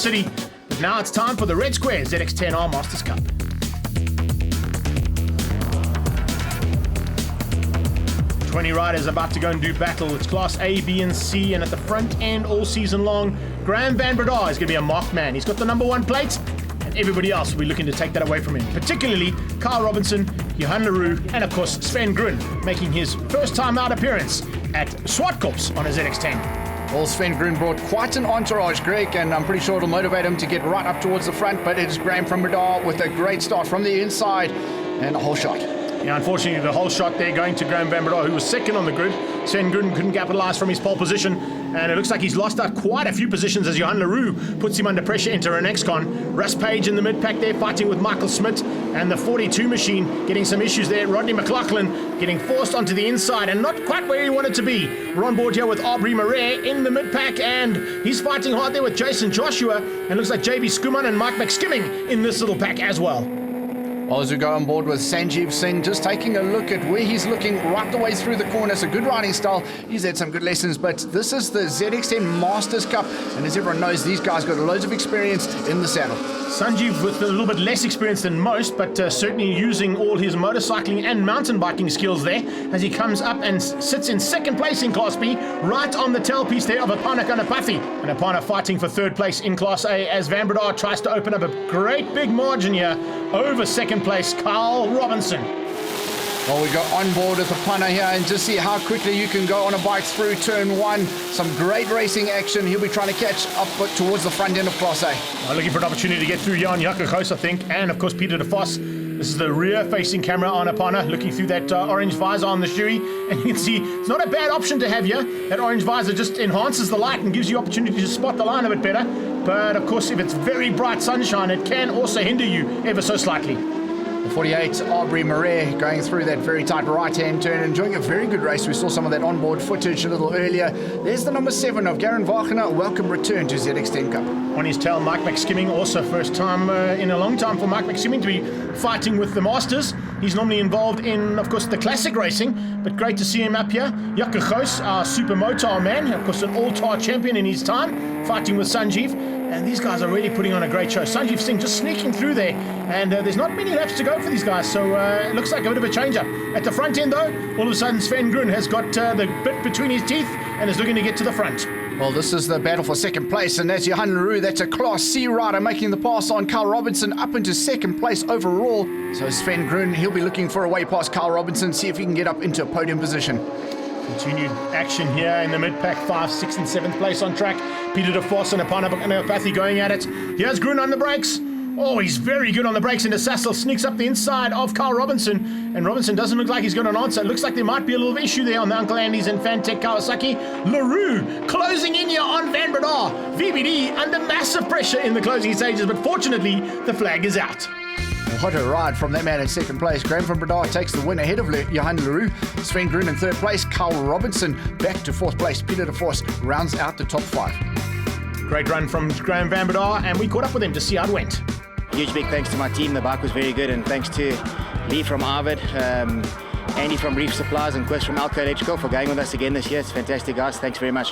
City. But now it's time for the Red Square ZX10R Masters Cup. Twenty riders about to go and do battle. It's Class A, B, and C, and at the front end all season long, Graham van Breda is going to be a marked man. He's got the number 1 plate, and everybody else will be looking to take that away from him. Particularly Kyle Robinson, Johan Leroux, and of course SVEN GRUNE, making his first time out appearance at Zwartkops on a ZX10. Well, SVEN GRUNE brought quite an entourage, Greg, and I'm pretty sure it'll motivate him to get right up towards the front, but it's Graham van Breda with a great start from the inside and a whole shot. Yeah, unfortunately, the whole shot there going to Graham van Breda, who was second on the grid. SVEN GRUNE couldn't capitalise from his pole position, and it looks like he's lost out quite a few positions as Johan Leroux puts him under pressure into an X-Con. Russ Page in the mid-pack there fighting with Michael Smith, and the 42 machine getting some issues there. Rodney McLaughlin getting forced onto the inside and not quite where he wanted to be. We're on board here with ARBRIE in the mid-pack, and he's fighting hard there with Jason Joshua, and looks like JB Skuman and Mike McSkimming in this little pack as well. Well, as we go on board with SANJIV SINGH, just taking a look at where he's looking right the way through the corner. It's a good riding style. He's had some good lessons, but this is the ZX10 Masters Cup, and as everyone knows, these guys got loads of experience in the saddle. SANJIV with a little bit less experience than most, but certainly using all his motorcycling and mountain biking skills there as he comes up and sits in second place in Class B, right on the tailpiece there of APPANNAH GANAPATHY. And APPANNAH fighting for third place in Class A as van Breda tries to open up a great big margin here over second place Kyle Robinson. Well, we go on board with APPANNAH here and just see how quickly you can go on a bike through turn 1. Some great racing action. He'll be trying to catch up towards the front end of Class A. Looking for an opportunity to get through JACO, I think, and of course Peter de Vos. This is the rear-facing camera on APPANNAH, looking through that orange visor on the shoey, and you can see it's not a bad option to have here. That orange visor just enhances the light and gives you opportunity to spot the line a bit better. But of course, if it's very bright sunshine, it can also hinder you ever so slightly. The 48 ARBRIE MARAIS going through that very tight right-hand turn, enjoying a very good race. We saw some of that onboard footage a little earlier. There's the number 7 of Garen Wagner. Welcome return to ZX10 Cup. On his tail, Mike McSkimming, also first time in a long time for Mike McSkimming to be fighting with the Masters. He's normally involved in, of course, the classic racing, but great to see him up here. GOUS, our super motar man, of course an all-tar champion in his time, fighting with SANJIV. And these guys are really putting on a great show. SANJIV SINGH just sneaking through there, and there's not many laps to go for these guys, so it looks like a bit of a changer. At the front end, though, all of a sudden SVEN GRUNE has got the bit between his teeth and is looking to get to the front. Well, this is the battle for second place, and that's Johan Leroux. That's a Class C rider making the pass on Kyle Robinson up into second place overall. So SVEN GRUNE, he'll be looking for a way past Kyle Robinson, see if he can get up into a podium position. Continued action here in the mid-pack, 5th, 6th and 7th place on track. Peter de Vos and APPANNAH GANAPATHY going at it. Here's GRUNE on the brakes. Oh, he's very good on the brakes, and Sassel sneaks up the inside of Kyle Robinson, and Robinson doesn't look like he's got an answer. It looks like there might be a little issue there on the Uncle Andy's and Fantech Kawasaki. Leroux closing in here on van Breda. VBD under massive pressure in the closing stages, but fortunately the flag is out. What a ride from that man in second place. Graham van Breda takes the win ahead of Johan Leroux. SVEN GRUNE in third place. Kyle Robinson back to fourth place. Peter de Vos rounds out the top 5. Great run from Graham van Breda, and we caught up with him to see how it went. Huge big thanks to my team. The bike was very good, and thanks to Lee from Arvid, Andy from Reef Supplies, and Quest from Alco Electrical for going with us again this year. It's fantastic, guys. Thanks very much.